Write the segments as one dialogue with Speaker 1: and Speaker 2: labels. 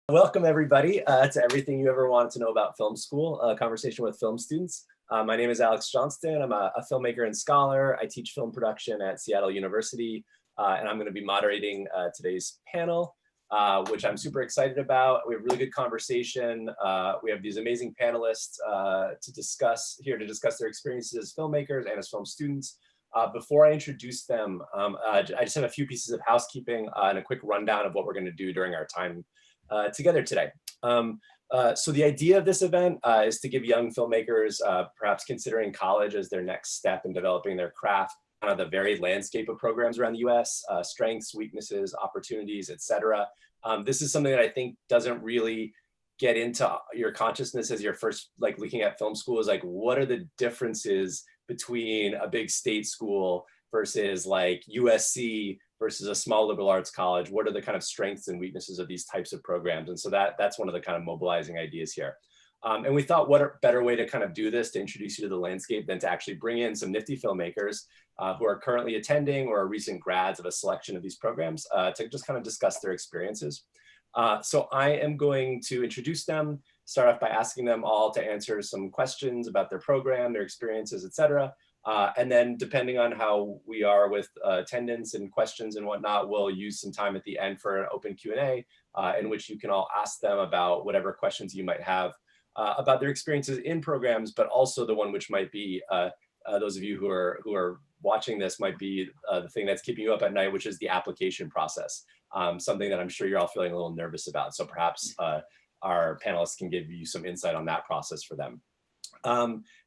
Speaker 1: Welcome everybody to everything you ever wanted to know about film school, a conversation with film students. My name is Alex Johnston. I'm a filmmaker and scholar. I teach film production at Seattle University, and I'm going to be moderating today's panel, which I'm super excited about. We have a really good conversation. We have these amazing panelists to discuss their experiences as filmmakers and as film students. Before I introduce them, I just have a few pieces of housekeeping and a quick rundown of what we're going to do during our time together today. So the idea of this event is to give young filmmakers, perhaps considering college as their next step in developing their craft, kind of the varied landscape of programs around the US, strengths, weaknesses, opportunities, etc. This is something that I think doesn't really get into your consciousness as you're first looking at film school, is what are the differences between a big state school versus USC versus a small liberal arts college? What are the kind of strengths and weaknesses of these types of programs? And so that's one of the kind of mobilizing ideas here. And we thought, what a better way to kind of do this, to introduce you to the landscape, than to actually bring in some nifty filmmakers who are currently attending or are recent grads of a selection of these programs to just kind of discuss their experiences. So I am going to introduce them, start off by asking them all to answer some questions about their program, their experiences, etc. And then depending on how we are with attendance and questions and whatnot, we'll use some time at the end for an open Q&A in which you can all ask them about whatever questions you might have about their experiences in programs, but also the one which might be, those of you who are watching this might be the thing that's keeping you up at night, which is the application process, something that I'm sure you're all feeling a little nervous about. So perhaps our panelists can give you some insight on that process for them.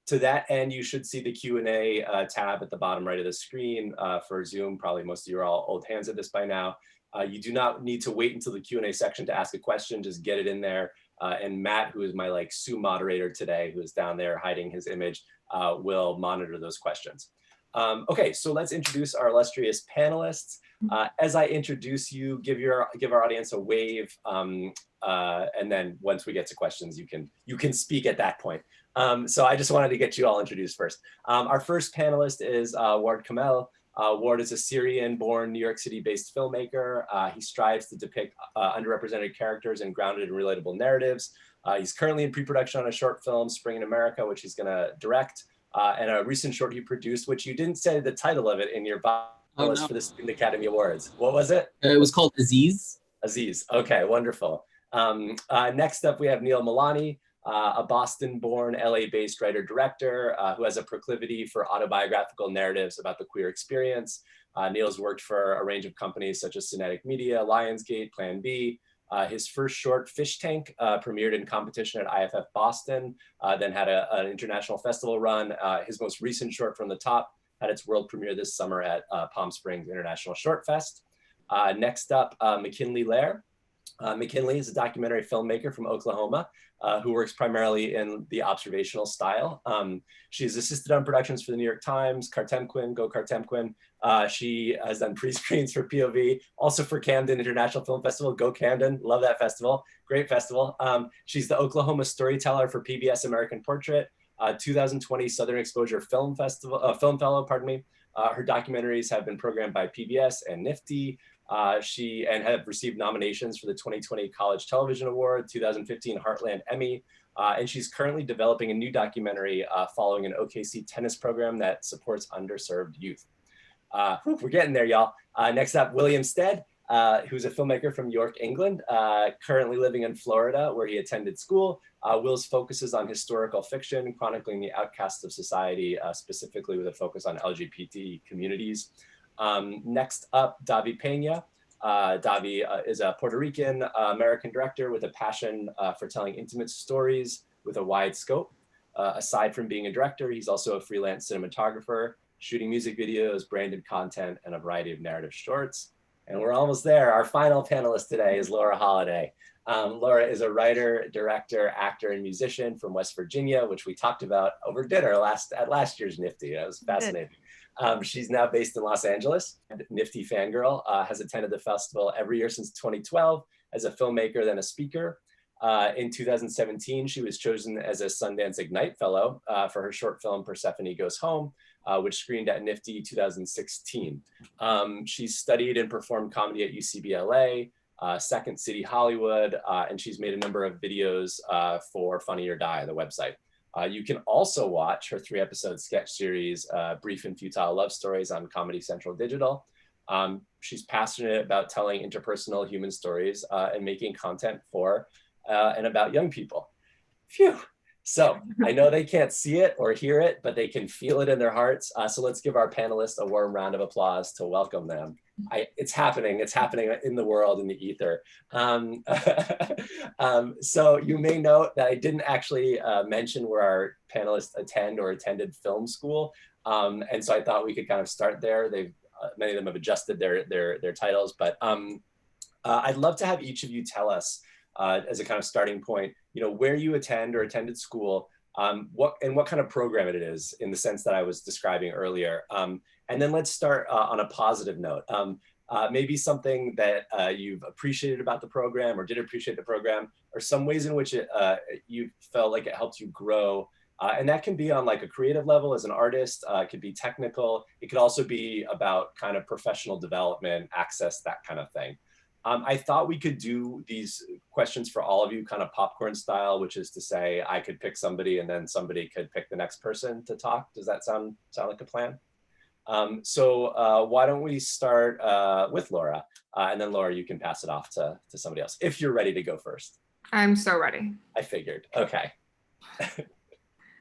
Speaker 1: To that end, you should see the Q&A tab at the bottom right of the screen for Zoom. Probably most of you are all old hands at this by now. You do not need to wait until the Q&A section to ask a question, just get it in there. And Matt, who is my Sue moderator today, who is down there hiding his image, will monitor those questions. Okay, so let's introduce our illustrious panelists. As I introduce you, give our audience a wave, and then once we get to questions, you can speak at that point. So I just wanted to get you all introduced first. Our first panelist is Ward Kamel. Ward is a Syrian-born New York City-based filmmaker. He strives to depict underrepresented characters in grounded and relatable narratives. He's currently in pre-production on a short film, Spring in America, which he's gonna direct, and a recent short he produced, which you didn't say the title of it in your bio list for the Student Academy Awards. What was it?
Speaker 2: It was called Aziz.
Speaker 1: Aziz, okay, wonderful. Next up, we have Neal Mulani, a Boston-born, LA-based writer-director who has a proclivity for autobiographical narratives about the queer experience. Neal's worked for a range of companies such as Cinetic Media, Lionsgate, Plan B. His first short, Fish Tank, premiered in competition at IFF Boston, then had an international festival run. His most recent short, From the Top, had its world premiere this summer at Palm Springs International Short Fest. Next up, McKinleigh Lair. McKinleigh is a documentary filmmaker from Oklahoma who works primarily in the observational style. She's assisted on productions for the New York Times, Cartemquin, Go Cartemquin. She has done pre-screens for POV, also for Camden International Film Festival, Go Camden, love that festival, great festival. She's the Oklahoma storyteller for PBS American Portrait, 2020 Southern Exposure Film Fellow, pardon me. Her documentaries have been programmed by PBS and NFFTY. She have received nominations for the 2020 College Television Award, 2015 Heartland Emmy, and she's currently developing a new documentary following an OKC tennis program that supports underserved youth. We're getting there, y'all. Next up, William Stead, who's a filmmaker from York, England, currently living in Florida, where he attended school. Will's focuses on historical fiction, chronicling the outcasts of society, specifically with a focus on LGBT communities. Next up, Davi Peña. Davi is a Puerto Rican American director with a passion for telling intimate stories with a wide scope. Aside from being a director, he's also a freelance cinematographer, shooting music videos, branded content, and a variety of narrative shorts. And we're almost there. Our final panelist today is Laura Holliday. Laura is a writer, director, actor, and musician from West Virginia, which we talked about over dinner at last year's NFFTY. It was fascinating. She's now based in Los Angeles. NFFTY fangirl, has attended the festival every year since 2012 as a filmmaker, then a speaker. In 2017, she was chosen as a Sundance Ignite Fellow for her short film Persephone Goes Home, which screened at NFFTY 2016. She studied and performed comedy at UCBLA, Second City Hollywood, and she's made a number of videos for Funny or Die, the website. You can also watch her 3-episode sketch series, Brief and Futile Love Stories, on Comedy Central Digital. She's passionate about telling interpersonal human stories and making content for and about young people. Phew. So I know they can't see it or hear it, but they can feel it in their hearts. So let's give our panelists a warm round of applause to welcome them. It's happening in the world, in the ether. So you may note that I didn't actually mention where our panelists attend or attended film school. And so I thought we could kind of start there. Many of them have adjusted their titles, but I'd love to have each of you tell us as a kind of starting point, where you attend or attended school, what kind of program it is, in the sense that I was describing earlier. And then let's start on a positive note. Maybe something that you've appreciated about the program or did appreciate the program, or some ways in which you felt like it helped you grow. And that can be on like a creative level as an artist, it could be technical, it could also be about kind of professional development, access, that kind of thing. I thought we could do these questions for all of you kind of popcorn style, which is to say I could pick somebody and then somebody could pick the next person to talk. Does that sound like a plan? So why don't we start with Laura, and then Laura, you can pass it off to somebody else if you're ready to go first.
Speaker 2: I'm so ready.
Speaker 1: I figured. Okay.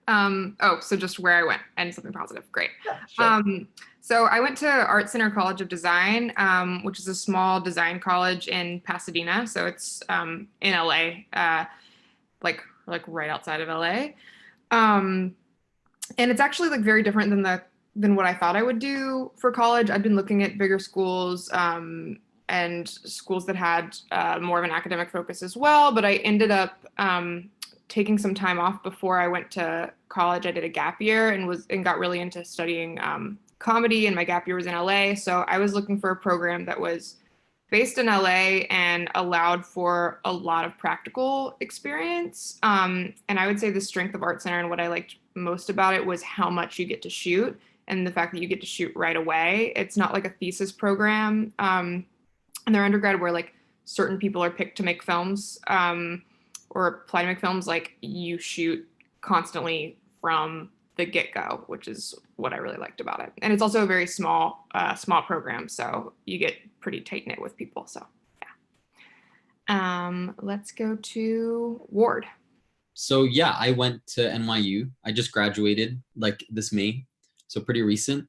Speaker 2: So just where I went and something positive. Great.
Speaker 1: Yeah, sure.
Speaker 2: So I went to Art Center College of Design, which is a small design college in Pasadena. So it's in LA, like right outside of LA. And it's actually like very different than what I thought I would do for college. I've been looking at bigger schools and schools that had more of an academic focus as well, but I ended up taking some time off before I went to college. I did a gap year and got really into studying comedy, and my gap year was in LA. So I was looking for a program that was based in LA and allowed for a lot of practical experience. And I would say the strength of Art Center and what I liked most about it was how much you get to shoot, and the fact that you get to shoot right away. It's not like a thesis program in their undergrad where like certain people are picked to make films or apply to make films. Like you shoot constantly from the get-go, which is what I really liked about it. And it's also a very small program, so you get pretty tight-knit with people. So yeah. Let's go to Ward.
Speaker 3: So yeah, I went to NYU. I just graduated like this May, so pretty recent,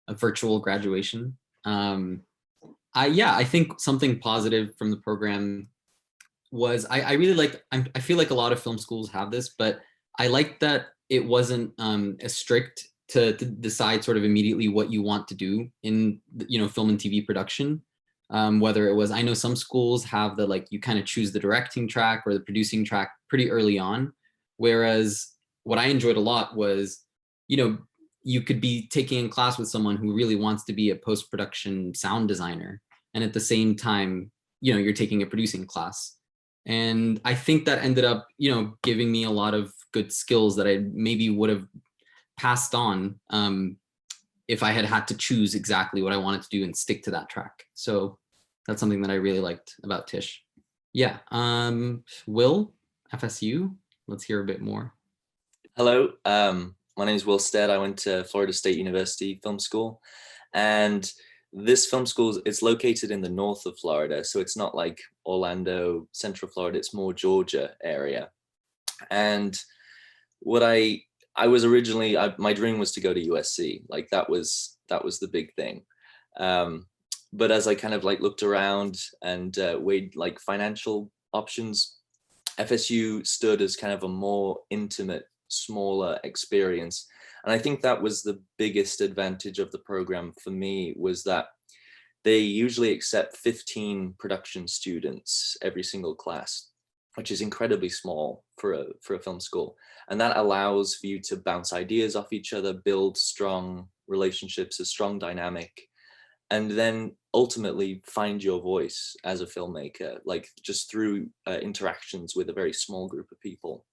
Speaker 3: a virtual graduation. I think something positive from the program was I really liked, I feel like a lot of film schools have this, but I liked that it wasn't as strict to decide sort of immediately what you want to do in film and TV production. Whether it was, I know some schools have the like you kind of choose the directing track or the producing track pretty early on, whereas what I enjoyed a lot was you could be taking a class with someone who really wants to be a post-production sound designer, and at the same time you're taking a producing class. And I think that ended up giving me a lot of good skills that I maybe would have passed on if I had to choose exactly what I wanted to do and stick to that track. So that's something that I really liked about Tisch. Yeah. Will, FSU, let's hear a bit more.
Speaker 4: Hello, my name is Will Stead. I went to Florida State University Film School, and this film school, it's located in the north of Florida. So it's not like Orlando, Central Florida, it's more Georgia area. And what I was originally, my dream was to go to USC. Like that was the big thing. But as I kind of like looked around and weighed like financial options, FSU stood as kind of a more intimate, smaller experience. And I think that was the biggest advantage of the program for me, was that they usually accept 15 production students every single class, which is incredibly small for a film school. And that allows for you to bounce ideas off each other, build strong relationships, a strong dynamic, and then ultimately find your voice as a filmmaker, like just through interactions with a very small group of people.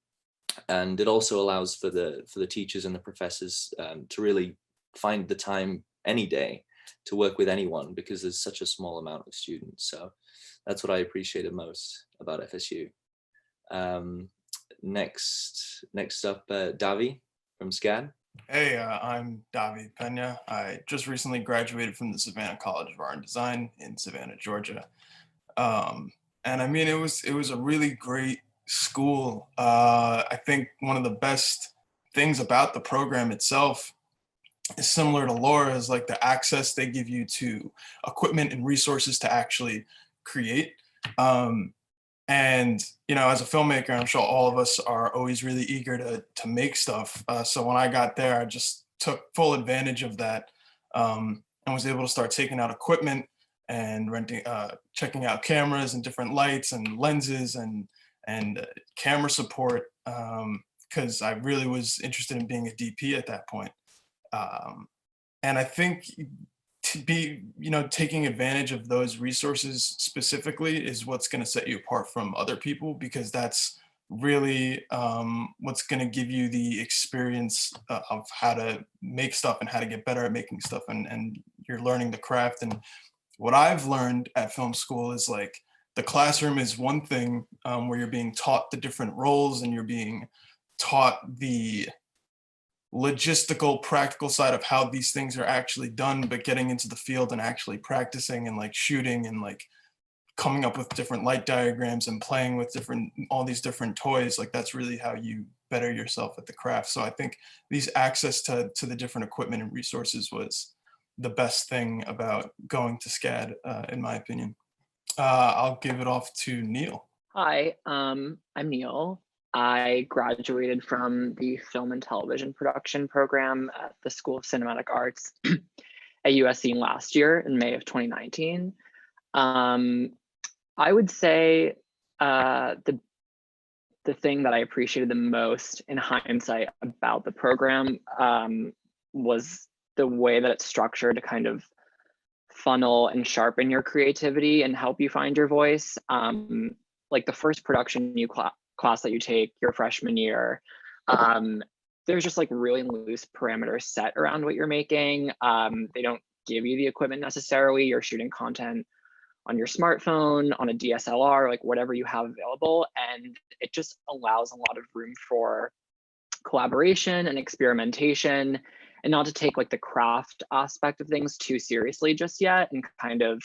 Speaker 4: And it also allows for the teachers and the professors to really find the time any day to work with anyone because there's such a small amount of students. So that's what I appreciated most about FSU. Next up, Davi from SCAD.
Speaker 5: Hey, I'm Davi Peña. I just recently graduated from the Savannah College of Art and Design in Savannah, Georgia. And I mean, it was a really great school. I think one of the best things about the program itself is similar to Laura's, like the access they give you to equipment and resources to actually create. And, you know, as a filmmaker, I'm sure all of us are always really eager to make stuff. So when I got there, I just took full advantage of that, and was able to start taking out equipment and renting, checking out cameras and different lights and lenses and camera support, because I really was interested in being a DP at that point. And I think to be, you know, taking advantage of those resources specifically is what's going to set you apart from other people, because that's really what's going to give you the experience of how to make stuff and how to get better at making stuff, and you're learning the craft. And what I've learned at film school is, like, the classroom is one thing, where you're being taught the different roles and you're being taught the logistical, practical side of how these things are actually done, but getting into the field and actually practicing and like shooting and like coming up with different light diagrams and playing with all these different toys, like that's really how you better yourself at the craft. So I think these access to the different equipment and resources was the best thing about going to SCAD, in my opinion. I'll give it off to Neal.
Speaker 6: Hi, I'm Neal. I graduated from the Film and Television Production program at the School of Cinematic Arts at USC last year in May of 2019. I would say the thing that I appreciated the most in hindsight about the program was the way that it's structured to kind of funnel and sharpen your creativity and help you find your voice. Like the first production class that you take your freshman year, there's just like really loose parameters set around what you're making. They don't give you the equipment necessarily. You're shooting content on your smartphone, on a DSLR, like whatever you have available. And it just allows a lot of room for collaboration and experimentation, and not to take like the craft aspect of things too seriously just yet, and kind of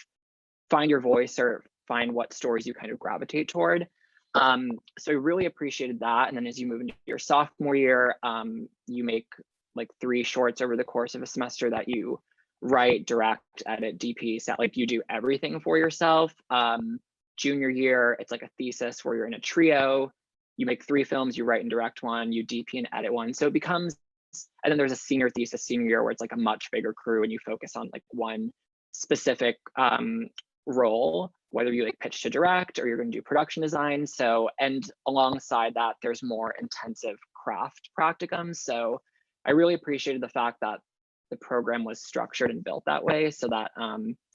Speaker 6: find your voice or find what stories you kind of gravitate toward. So I really appreciated that. And then as you move into your sophomore year, you make like 3 shorts over the course of a semester that you write, direct, edit, DP, set, like you do everything for yourself. Junior year, it's like a thesis where you're in a trio. You make 3 films, you write and direct one, you DP and edit one. So it becomes, and then there's a senior thesis senior year where it's like a much bigger crew and you focus on like one specific role, whether you like pitch to direct or you're going to do production design. So, and alongside that, there's more intensive craft practicums. So I really appreciated the fact that the program was structured and built that way, so that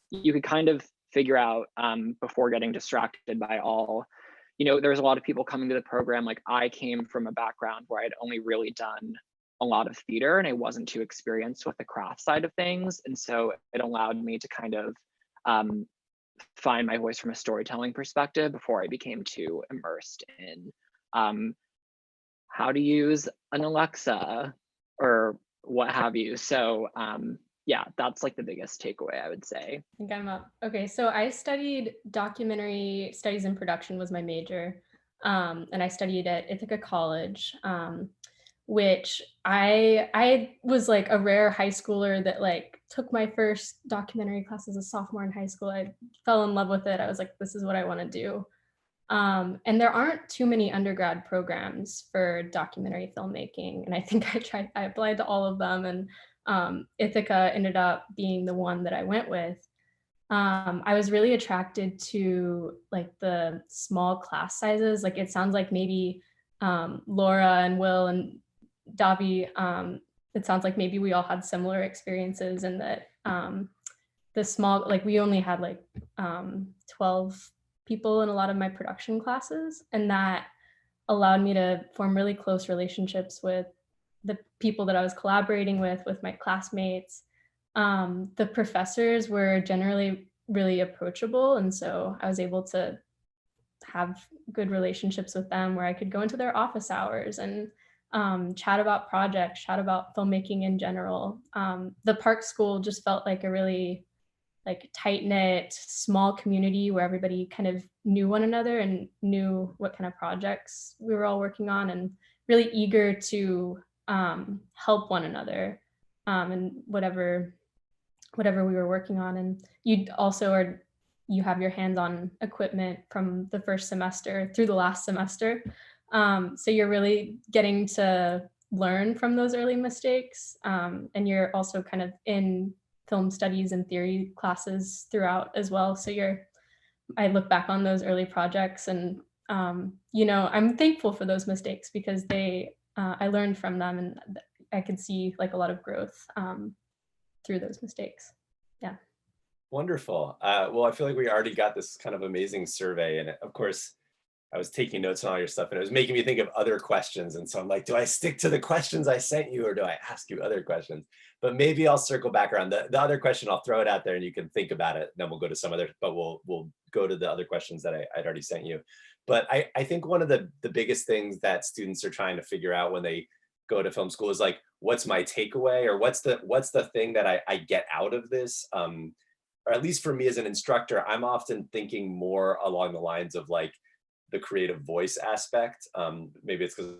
Speaker 6: you could kind of figure out before getting distracted by all, you know, there's a lot of people coming to the program. Like I came from a background where I'd only really done a lot of theater and I wasn't too experienced with the craft side of things. And so it allowed me to kind of find my voice from a storytelling perspective before I became too immersed in how to use an Alexa or what have you. So yeah, that's like the biggest takeaway, I would say.
Speaker 7: I think I'm up. Okay, so I studied documentary studies and production was my major. And I studied at Ithaca College, which I was like a rare high schooler that like took my first documentary class as a sophomore in high school. I fell in love with it. I was like, this is what I want to do. And there aren't too many undergrad programs for documentary filmmaking. And I think I applied to all of them, and Ithaca ended up being the one that I went with. I was really attracted to like the small class sizes. Like it sounds like maybe Laura and Will and Davi, it sounds like maybe we all had similar experiences, and that the small, like we only had like 12 people in a lot of my production classes, and that allowed me to form really close relationships with the people that I was collaborating with my classmates. The professors were generally really approachable, and so I was able to have good relationships with them where I could go into their office hours and chat about projects, chat about filmmaking in general. The Park School just felt like a really like tight-knit, small community where everybody kind of knew one another and knew what kind of projects we were all working on, and really eager to help one another and whatever we were working on. And you have your hands on equipment from the first semester through the last semester. So you're really getting to learn from those early mistakes. And you're also kind of in film studies and theory classes throughout as well. So I look back on those early projects and, I'm thankful for those mistakes because I learned from them, and I could see like a lot of growth through those mistakes. Yeah.
Speaker 1: Wonderful. Well, I feel like we already got this kind of amazing survey, and of course, I was taking notes on all your stuff, and it was making me think of other questions. And so I'm like, do I stick to the questions I sent you, or do I ask you other questions? But maybe I'll circle back around. The other question, I'll throw it out there, and you can think about it. Then we'll go to some other, but we'll go to the other questions that I'd already sent you. But I think one of the biggest things that students are trying to figure out when they go to film school is like, what's my takeaway, or what's the thing that I get out of this? Or at least for me as an instructor, I'm often thinking more along the lines of like the creative voice aspect. Maybe it's because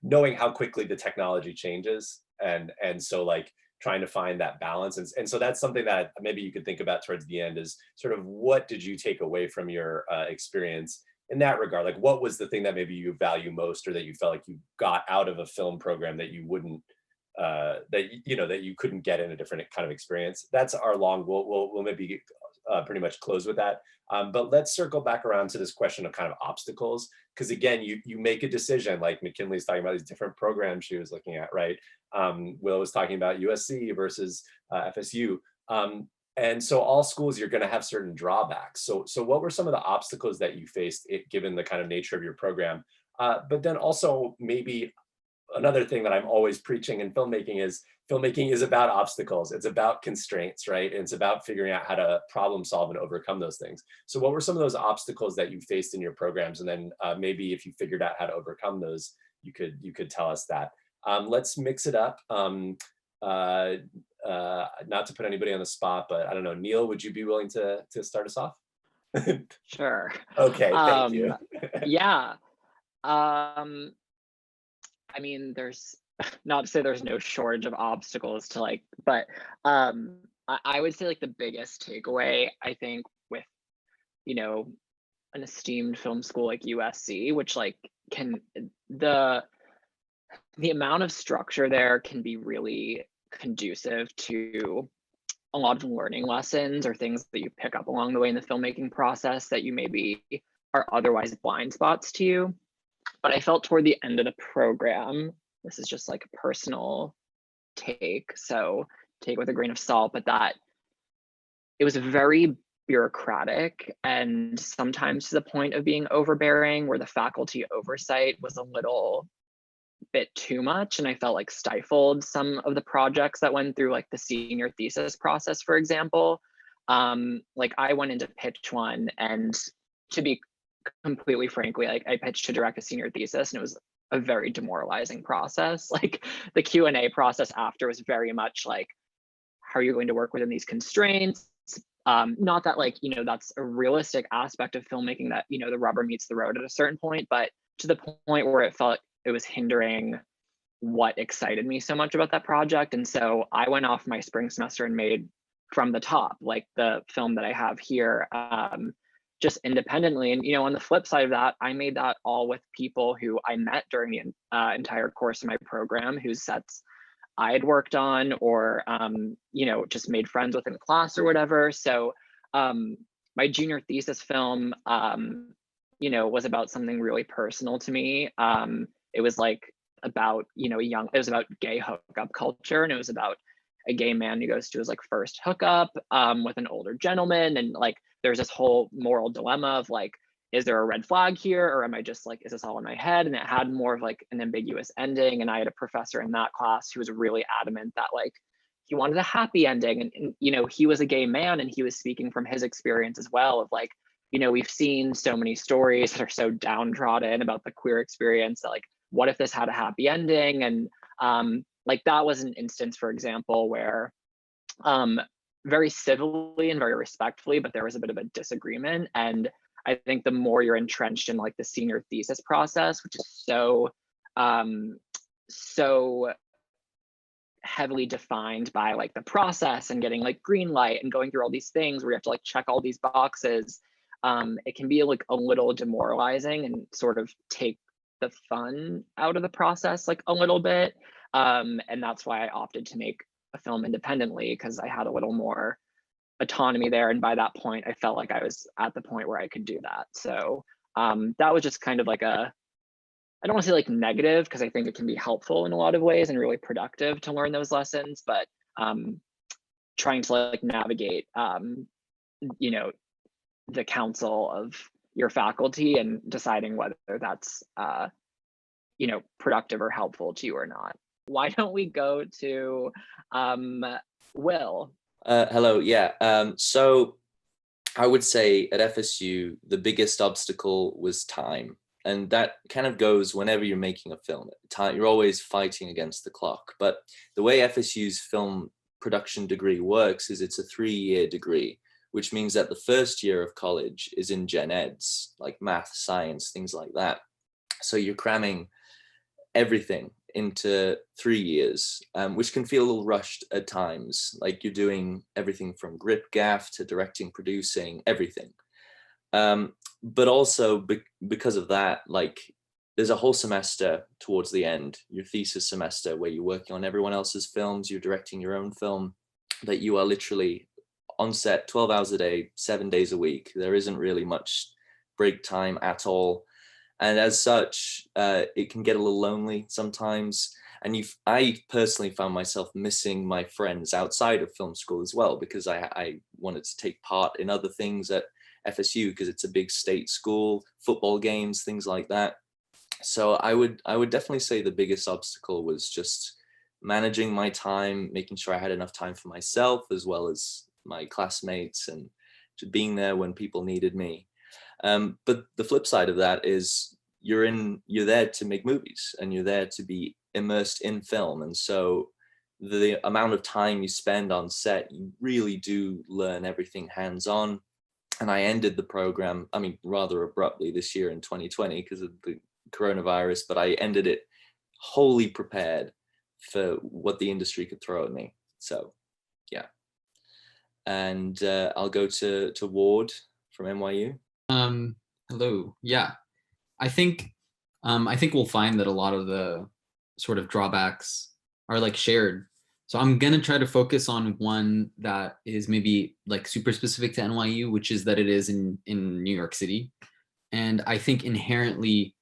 Speaker 1: knowing how quickly the technology changes, and so like trying to find that balance. And so that's something that maybe you could think about towards the end, is sort of what did you take away from your experience in that regard? Like, what was the thing that maybe you value most, or that you felt like you got out of a film program that you wouldn't, that you couldn't get in a different kind of experience? That's our long, we'll maybe pretty much close with that. But let's circle back around to this question of kind of obstacles, because again, you make a decision, like McKinleigh's talking about these different programs she was looking at, right? Will was talking about USC versus FSU. And so all schools, you're going to have certain drawbacks. So what were some of the obstacles that you faced, given the kind of nature of your program? But then also maybe another thing that I'm always preaching in filmmaking is about obstacles. It's about constraints, right? And it's about figuring out how to problem solve and overcome those things. So what were some of those obstacles that you faced in your programs? And then maybe if you figured out how to overcome those, you could tell us that. Let's mix it up. Not to put anybody on the spot, but I don't know, Neal, would you be willing to start us off?
Speaker 6: Sure.
Speaker 1: Okay, thank you.
Speaker 6: Yeah. I mean, there's not to say there's no shortage of obstacles to like, but I would say like the biggest takeaway, I think, with, an esteemed film school like USC, which like the amount of structure there can be really conducive to a lot of learning lessons or things that you pick up along the way in the filmmaking process that you maybe are otherwise blind spots to you. But I felt toward the end of the program, this is just like a personal take, so take it with a grain of salt, but that it was very bureaucratic and sometimes to the point of being overbearing, where the faculty oversight was a little bit too much, and I felt like stifled some of the projects that went through like the senior thesis process, for example. Like I went into pitch one, and to be completely frankly, like I pitched to direct a senior thesis, and it was a very demoralizing process. Like the Q&A process after was very much like, how are you going to work within these constraints? Not that like, that's a realistic aspect of filmmaking, that, the rubber meets the road at a certain point, but to the point where it felt it was hindering what excited me so much about that project. And so I went off my spring semester and made From the Top, like the film that I have here, just independently. And, on the flip side of that, I made that all with people who I met during the entire course of my program, whose sets I had worked on, or, just made friends with in class or whatever. So my junior thesis film, was about something really personal to me. It was like about, it was about gay hookup culture, and it was about a gay man who goes to his like first hookup with an older gentleman, and like there's this whole moral dilemma of like, is there a red flag here, or am I just like, is this all in my head? And it had more of like an ambiguous ending. And I had a professor in that class who was really adamant that like he wanted a happy ending, and you know, he was a gay man, and he was speaking from his experience as well of like, you know, we've seen so many stories that are so downtrodden about the queer experience that like, what if this had a happy ending? And like that was an instance, for example, where very civilly and very respectfully, but there was a bit of a disagreement. And I think the more you're entrenched in like the senior thesis process, which is so so heavily defined by like the process and getting like green light and going through all these things where you have to like check all these boxes, it can be like a little demoralizing and sort of take the fun out of the process like a little bit. And that's why I opted to make a film independently, because I had a little more autonomy there. And by that point, I felt like I was at the point where I could do that. So that was just kind of like a, I don't want to say like negative, because I think it can be helpful in a lot of ways and really productive to learn those lessons, but trying to like navigate, you know, the counsel of your faculty and deciding whether that's, you know, productive or helpful to you or not. Why don't we go to Will?
Speaker 4: Hello, yeah. So I would say at FSU, the biggest obstacle was time. And that kind of goes whenever you're making a film. Time, you're always fighting against the clock. But the way FSU's film production degree works is it's a 3-year degree, which means that the first year of college is in gen eds, like math, science, things like that. So you're cramming everything into 3 years, which can feel a little rushed at times. Like you're doing everything from grip gaff to directing, producing, everything. But also because of that, like there's a whole semester towards the end, your thesis semester, where you're working on everyone else's films, you're directing your own film, that you are literally on set 12 hours a day, 7 days a week. There isn't really much break time at all. And as such, it can get a little lonely sometimes. And I personally found myself missing my friends outside of film school as well, because I wanted to take part in other things at FSU, because it's a big state school, football games, things like that. So I would definitely say the biggest obstacle was just managing my time, making sure I had enough time for myself as well as my classmates, and just being there when people needed me. But the flip side of that is you're there to make movies, and you're there to be immersed in film. And so the amount of time you spend on set, you really do learn everything hands-on. And I ended the program, I mean, rather abruptly this year in 2020 because of the coronavirus, but I ended it wholly prepared for what the industry could throw at me. So, yeah. And I'll go to Ward from NYU.
Speaker 3: Hello. Yeah, I think we'll find that a lot of the sort of drawbacks are like shared. So I'm going to try to focus on one that is maybe like super specific to NYU, which is that it is in New York City. And I think inherently,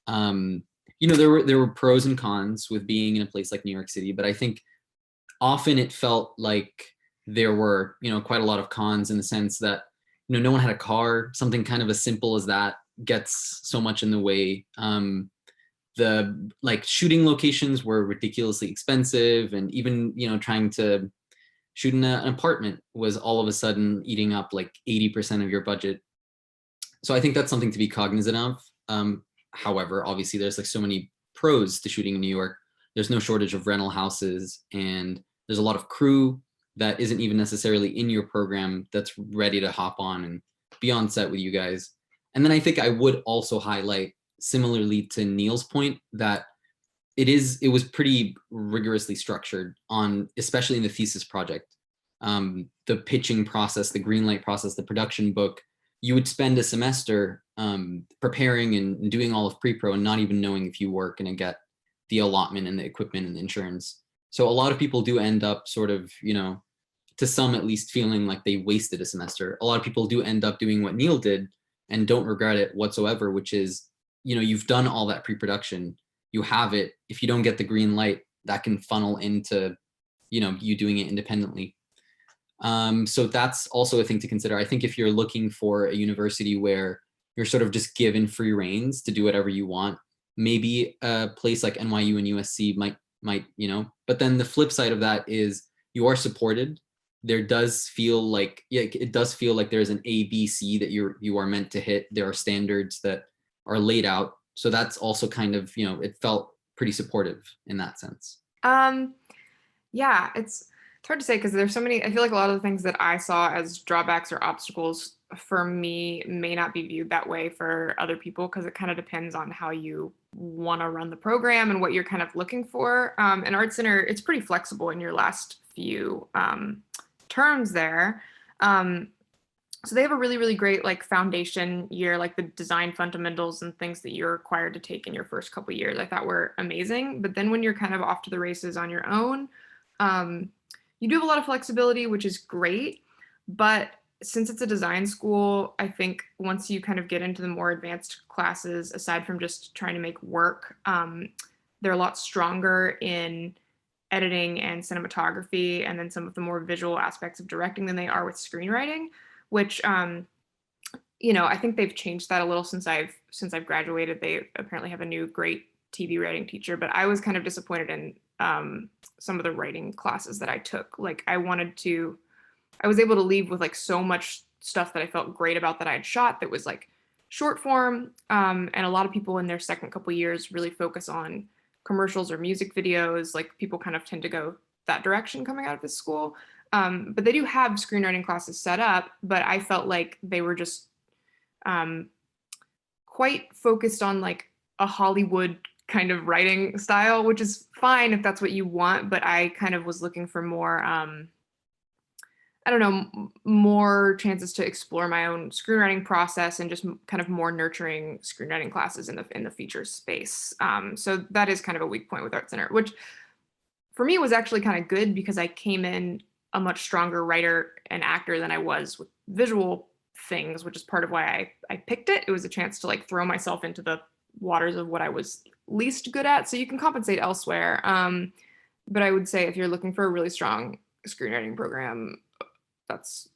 Speaker 3: you know, there were pros and cons with being in a place like New York City, but I think often it felt like there were, you know, quite a lot of cons in the sense that, you know, no one had a car. Something kind of as simple as that gets so much in the way. The like shooting locations were ridiculously expensive, and even, you know, trying to shoot in an apartment was all of a sudden eating up like 80% of your budget. So I think that's something to be cognizant of. However, obviously there's like so many pros to shooting in New York. There's no shortage of rental houses, and there's a lot of crew that isn't even necessarily in your program that's ready to hop on and be on set with you guys. And then I think I would also highlight, similarly to Neal's point, that it was pretty rigorously structured on, especially in the thesis project, the pitching process, the greenlight process, the production book. You would spend a semester preparing and doing all of pre-pro and not even knowing if you were going to get the allotment and the equipment and the insurance. So a lot of people do end up sort of, you know, to some at least, feeling like they wasted a semester. A lot of people do end up doing what Neal did and don't regret it whatsoever, which is, you know, you've done all that pre-production, you have it. If you don't get the green light, that can funnel into, you know, you doing it independently. So that's also a thing to consider. I think if you're looking for a university where you're sort of just given free reins to do whatever you want, maybe a place like NYU and USC might, you know, but then the flip side of that is you are supported. There does feel like, yeah, it does feel like there's an ABC that you are meant to hit. There are standards that are laid out. So that's also kind of, it felt pretty supportive in that sense.
Speaker 2: Yeah, it's hard to say because there's so many, I feel like a lot of the things that I saw as drawbacks or obstacles for me may not be viewed that way for other people, because it kind of depends on how you want to run the program and what you're kind of looking for. And Art Center, it's pretty flexible in your last few terms there. So they have a really, really great like foundation year, like the design fundamentals and things that you're required to take in your first couple of years. I thought were amazing. But then when you're kind of off to the races on your own, you do have a lot of flexibility, which is great. But since it's a design school, I think once you kind of get into the more advanced classes, aside from just trying to make work, they're a lot stronger in editing and cinematography, and then some of the more visual aspects of directing than they are with screenwriting, which I think they've changed that a little since I've graduated. They apparently have a new great TV writing teacher, but I was kind of disappointed in some of the writing classes that I took. Like I was able to leave with like so much stuff that I felt great about that I had shot that was like short form. And a lot of people in their second couple years really focus on commercials or music videos. Like people kind of tend to go that direction coming out of this school. But they do have screenwriting classes set up, but I felt like they were just quite focused on like a Hollywood kind of writing style, which is fine if that's what you want. But I kind of was looking for more, more chances to explore my own screenwriting process and just kind of more nurturing screenwriting classes in the feature space. So that is kind of a weak point with Art Center, which for me was actually kind of good because I came in a much stronger writer and actor than I was with visual things, which is part of why I picked it. It was a chance to like throw myself into the waters of what I was least good at. So you can compensate elsewhere. But I would say if you're looking for a really strong screenwriting program, that's,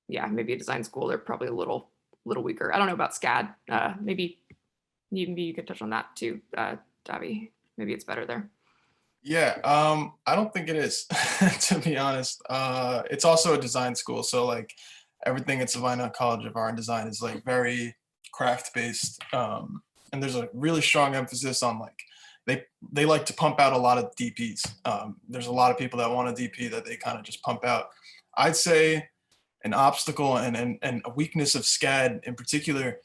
Speaker 2: maybe a design school. They're probably a little weaker. I don't know about SCAD. Maybe you could touch on that too, Davi. Maybe it's better there.
Speaker 5: Yeah, I don't think it is, to be honest. It's also a design school, so like everything at Savannah College of Art and Design is like very craft based, and there's a really strong emphasis on like they like to pump out a lot of DPs. There's a lot of people that want a DP that they kind of just pump out. I'd say an obstacle and a weakness of SCAD in particular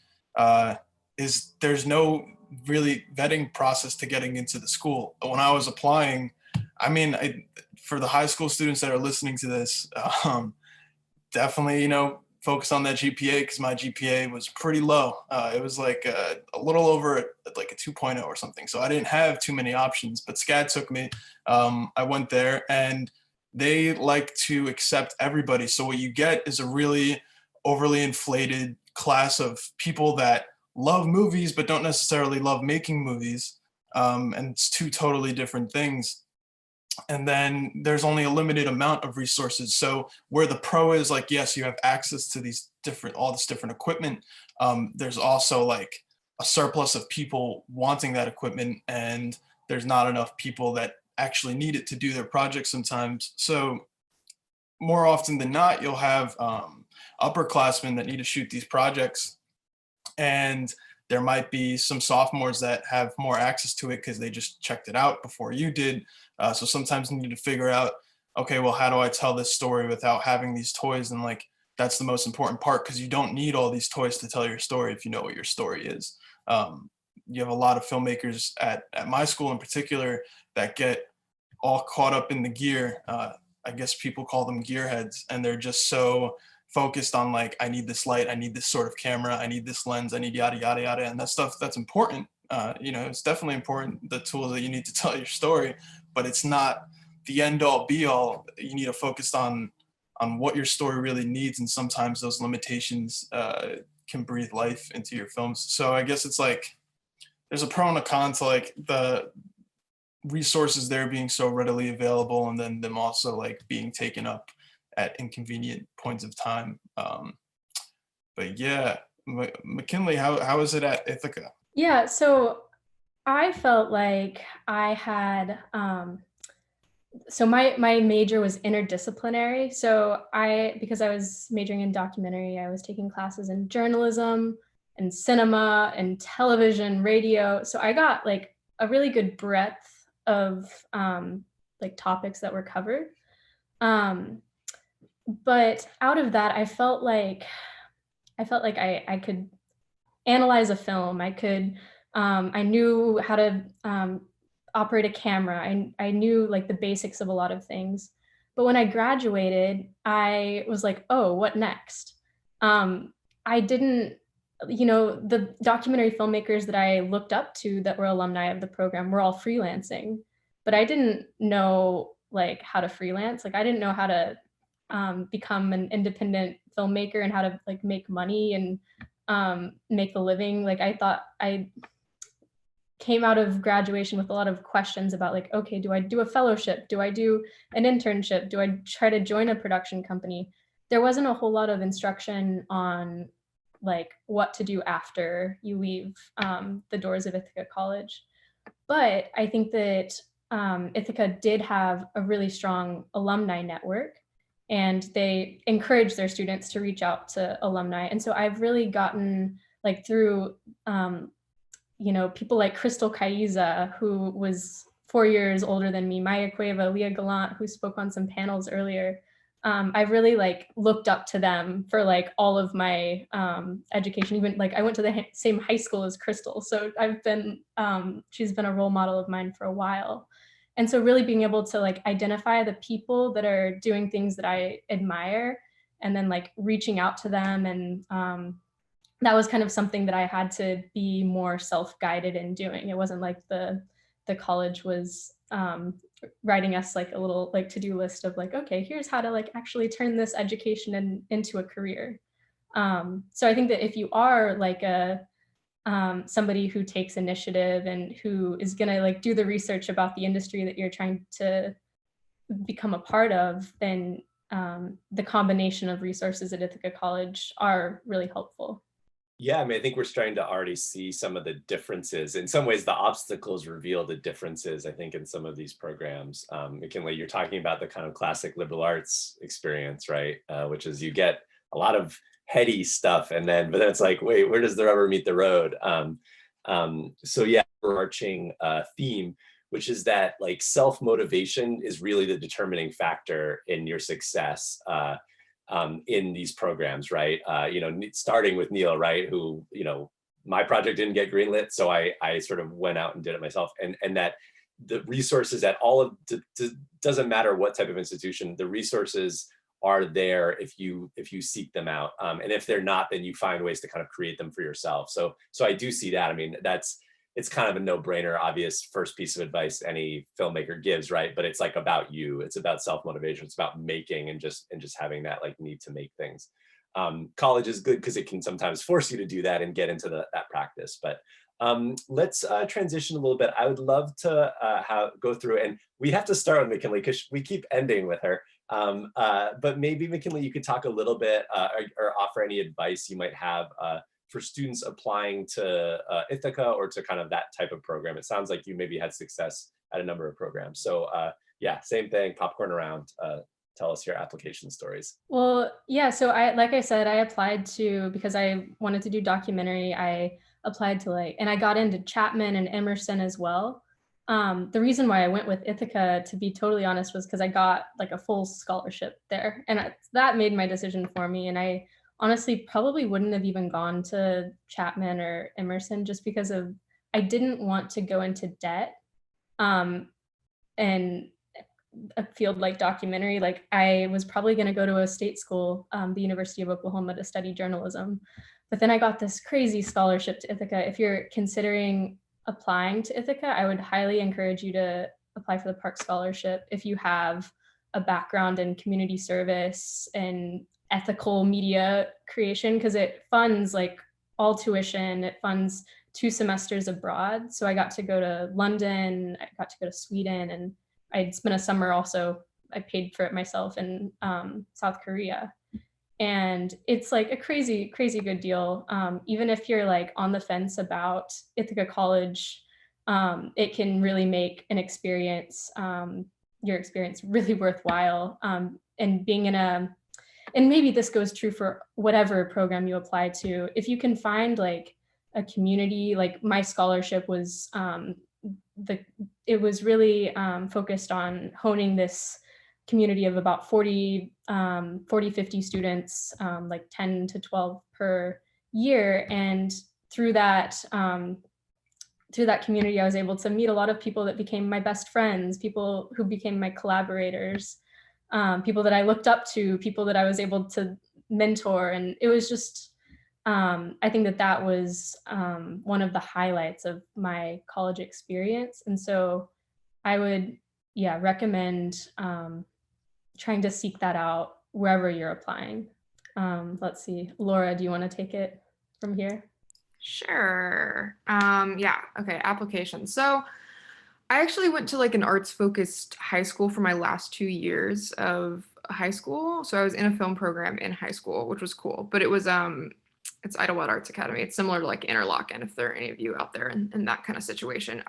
Speaker 5: is there's no really vetting process to getting into the school. When I was applying, for the high school students that are listening to this, definitely, focus on that GPA, because my GPA was pretty low. It was like a little over like a 2.0 or something. So I didn't have too many options, but SCAD took me. I went there and they like to accept everybody. So what you get is a really overly inflated class of people that love movies, but don't necessarily love making movies. And it's two totally different things. And then there's only a limited amount of resources. So where the pro is like, yes, you have access to all this different equipment. There's also like a surplus of people wanting that equipment, and there's not enough people that actually need it to do their projects sometimes. So more often than not, you'll have upperclassmen that need to shoot these projects, and there might be some sophomores that have more access to it because they just checked it out before you did. So sometimes you need to figure out, okay, well, how do I tell this story without having these toys? And like, that's the most important part, because you don't need all these toys to tell your story if you know what your story is. You have a lot of filmmakers at my school in particular that get all caught up in the gear. I guess people call them gearheads, and they're just so focused on like, I need this light, I need this sort of camera, I need this lens, I need yada, yada, yada. And that stuff, that's important. It's definitely important, the tools that you need to tell your story, but it's not the end all be all. You need to focus on what your story really needs. And sometimes those limitations can breathe life into your films. So I guess it's like, there's a pro and a con to like the resources there being so readily available, and then them also like being taken up at inconvenient points of time. But yeah, McKinleigh, how is it at Ithaca?
Speaker 7: Yeah, so I felt like I had so my major was interdisciplinary. So because I was majoring in documentary, I was taking classes in journalism and cinema and television, radio. So I got like a really good breadth of like topics that were covered. But out of that, I felt like I could analyze a film. I knew how to operate a camera. I knew like the basics of a lot of things. But when I graduated, I was like, oh, what next? I didn't, the documentary filmmakers that I looked up to that were alumni of the program were all freelancing, but I didn't know like how to freelance. Like I didn't know how to become an independent filmmaker and how to like make money and make a living. Like I thought I came out of graduation with a lot of questions about like, okay, do I do a fellowship? Do I do an internship? Do I try to join a production company? There wasn't a whole lot of instruction on like what to do after you leave the doors of Ithaca College. But I think that Ithaca did have a really strong alumni network, and they encourage their students to reach out to alumni. And so I've really gotten like through people like Crystal Caiza, who was 4 years older than me, Maya Cueva, Leah Gallant, who spoke on some panels earlier. I've really like looked up to them for like all of my education. Even like I went to the same high school as Crystal. So she's been a role model of mine for a while. And so really being able to like identify the people that are doing things that I admire and then like reaching out to them. And that was kind of something that I had to be more self-guided in doing. It wasn't like the college was writing us like a little like to-do list of like, okay, here's how to like actually turn this education into a career. So I think that if you are like somebody who takes initiative and who is gonna like do the research about the industry that you're trying to become a part of, then the combination of resources at Ithaca College are really helpful.
Speaker 1: Yeah, I mean, I think we're starting to already see some of the differences. In some ways, the obstacles reveal the differences, I think, in some of these programs. McKinleigh, you're talking about the kind of classic liberal arts experience, right? Which is you get a lot of heady stuff, but then it's like, wait, where does the rubber meet the road? So yeah, overarching theme, which is that like self-motivation is really the determining factor in your success. In these programs, right? Starting with Neal, right? Who, my project didn't get greenlit, so I sort of went out and did it myself. And that the resources at doesn't matter what type of institution, the resources are there if you seek them out. And if they're not, then you find ways to kind of create them for yourself. So I do see that. I mean, it's kind of a no-brainer, obvious first piece of advice any filmmaker gives, right? But it's like about you. It's about self-motivation. It's about making and just having that like need to make things. College is good because it can sometimes force you to do that and get into that practice. But let's transition a little bit. I would love to go through, and we have to start with McKinleigh because we keep ending with her. But maybe McKinleigh, you could talk a little bit or offer any advice you might have for students applying to Ithaca or to kind of that type of program. It sounds like you maybe had success at a number of programs. So yeah, same thing, popcorn around. Tell us your application stories.
Speaker 7: Well, yeah, so like I said, I applied to, because I wanted to do documentary, I applied to and I got into Chapman and Emerson as well. The reason why I went with Ithaca, to be totally honest, was because I got like a full scholarship there, and that made my decision for me. And I honestly probably wouldn't have even gone to Chapman or Emerson just because I didn't want to go into debt. And a field like documentary, like I was probably going to go to a state school, the University of Oklahoma, to study journalism. But then I got this crazy scholarship to Ithaca. If you're considering applying to Ithaca, I would highly encourage you to apply for the Park Scholarship if you have a background in community service and ethical media creation, because it funds like all tuition. It funds 2 semesters abroad. So I got to go to London, I got to go to Sweden, and I'd spent a summer also, I paid for it myself in South Korea. And it's like a crazy, crazy good deal. Even if you're like on the fence about Ithaca College, it can really make an experience your experience really worthwhile. And being in a, and maybe this goes true for whatever program you apply to, if you can find like a community, like my scholarship was, it was really focused on honing this community of about 40, 50 students, like 10 to 12 per year. And through that community, I was able to meet a lot of people that became my best friends, people who became my collaborators, people that I looked up to, people that I was able to mentor. And it was just, I think that was one of the highlights of my college experience. And so I would, recommend trying to seek that out wherever you're applying. Let's see, Laura, do you want to take it from here?
Speaker 2: Sure. Okay, application. So I actually went to like an arts focused high school for my last 2 years of high school. So I was in a film program in high school, which was cool, but it was, it's Idlewild Arts Academy. It's similar to like Interlochen, if there are any of you out there in that kind of situation.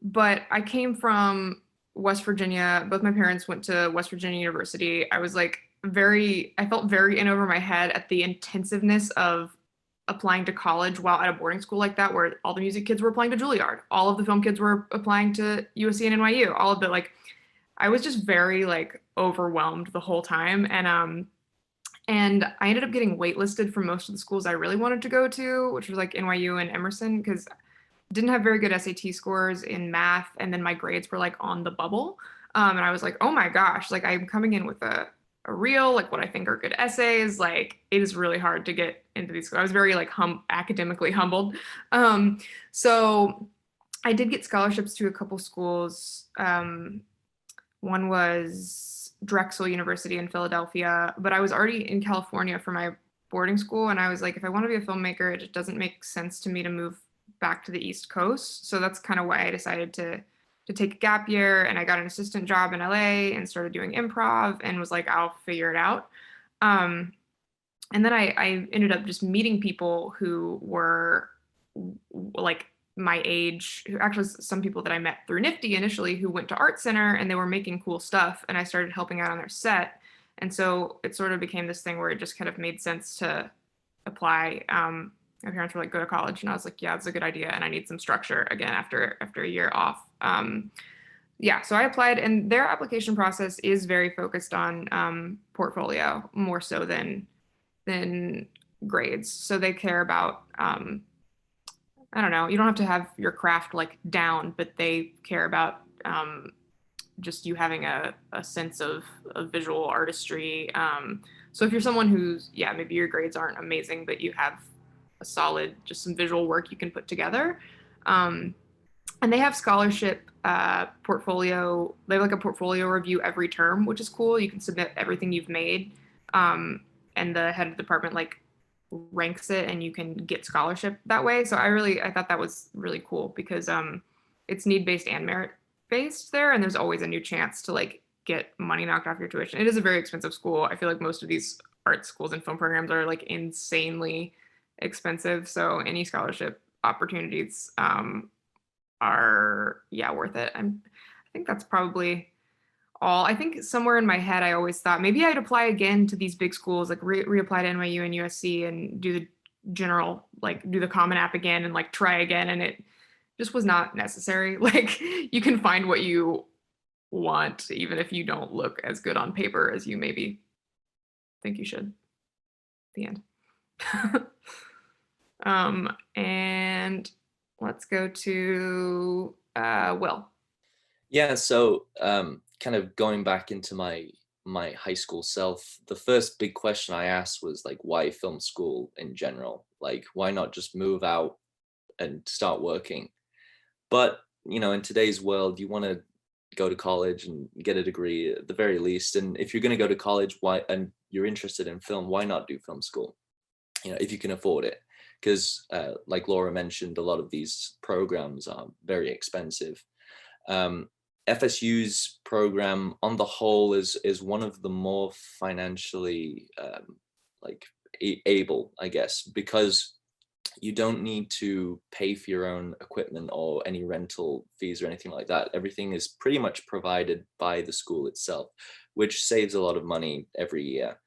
Speaker 2: But I came from West Virginia. Both my parents went to West Virginia University. I was like I felt very in over my head at the intensiveness of applying to college while at a boarding school like that, where all the music kids were applying to Juilliard, all of the film kids were applying to USC and NYU, all of it. Like, I was just very like overwhelmed the whole time. And I ended up getting waitlisted for most of the schools I really wanted to go to, which was like NYU and Emerson, because I didn't have very good SAT scores in math. And then my grades were like on the bubble. And I was like, oh my gosh, like I'm coming in with a real, like what I think are good essays. Like it is really hard to get into these. I was very like academically humbled. So I did get scholarships to a couple schools. One was Drexel University in Philadelphia, but I was already in California for my boarding school. And I was like, if I want to be a filmmaker, it just doesn't make sense to me to move back to the East Coast. So that's kind of why I decided to take a gap year, and I got an assistant job in LA and started doing improv and was like, I'll figure it out. And then I ended up just meeting people who were like my age, actually some people that I met through NFFTY initially who went to Art Center, and they were making cool stuff, and I started helping out on their set. And so it sort of became this thing where it just kind of made sense to apply. My parents were like, go to college. And I was like, yeah, it's a good idea. And I need some structure again after a year off. So I applied, and their application process is very focused on portfolio more so than grades. So they care about, I don't know, you don't have to have your craft like down, but they care about just you having a sense of visual artistry. So if you're someone who's, maybe your grades aren't amazing, but you have a solid, just some visual work you can put together. And they have scholarship portfolio. They have like a portfolio review every term, which is cool. You can submit everything you've made. And the head of the department like ranks it, and you can get scholarship that way. So I thought that was really cool because it's need-based and merit-based there. And there's always a new chance to like get money knocked off your tuition. It is a very expensive school. I feel like most of these art schools and film programs are like insanely expensive. So any scholarship opportunities are worth it. I think that's probably all. I think somewhere in my head I always thought maybe I'd apply again to these big schools, like reapply to NYU and USC and do the general, like do the Common App again and like try again, and it just was not necessary. Like you can find what you want even if you don't look as good on paper as you maybe think you should. The end. And let's go to Will.
Speaker 4: Yeah, so kind of going back into my high school self, the first big question I asked was like, why film school in general? Like, why not just move out and start working? But, you know, in today's world, you want to go to college and get a degree at the very least. And if you're going to go to college, and you're interested in film, why not do film school? You know, if you can afford it. Because like Laura mentioned, a lot of these programs are very expensive. FSU's program on the whole is one of the more financially able, I guess, because you don't need to pay for your own equipment or any rental fees or anything like that. Everything is pretty much provided by the school itself, which saves a lot of money every year.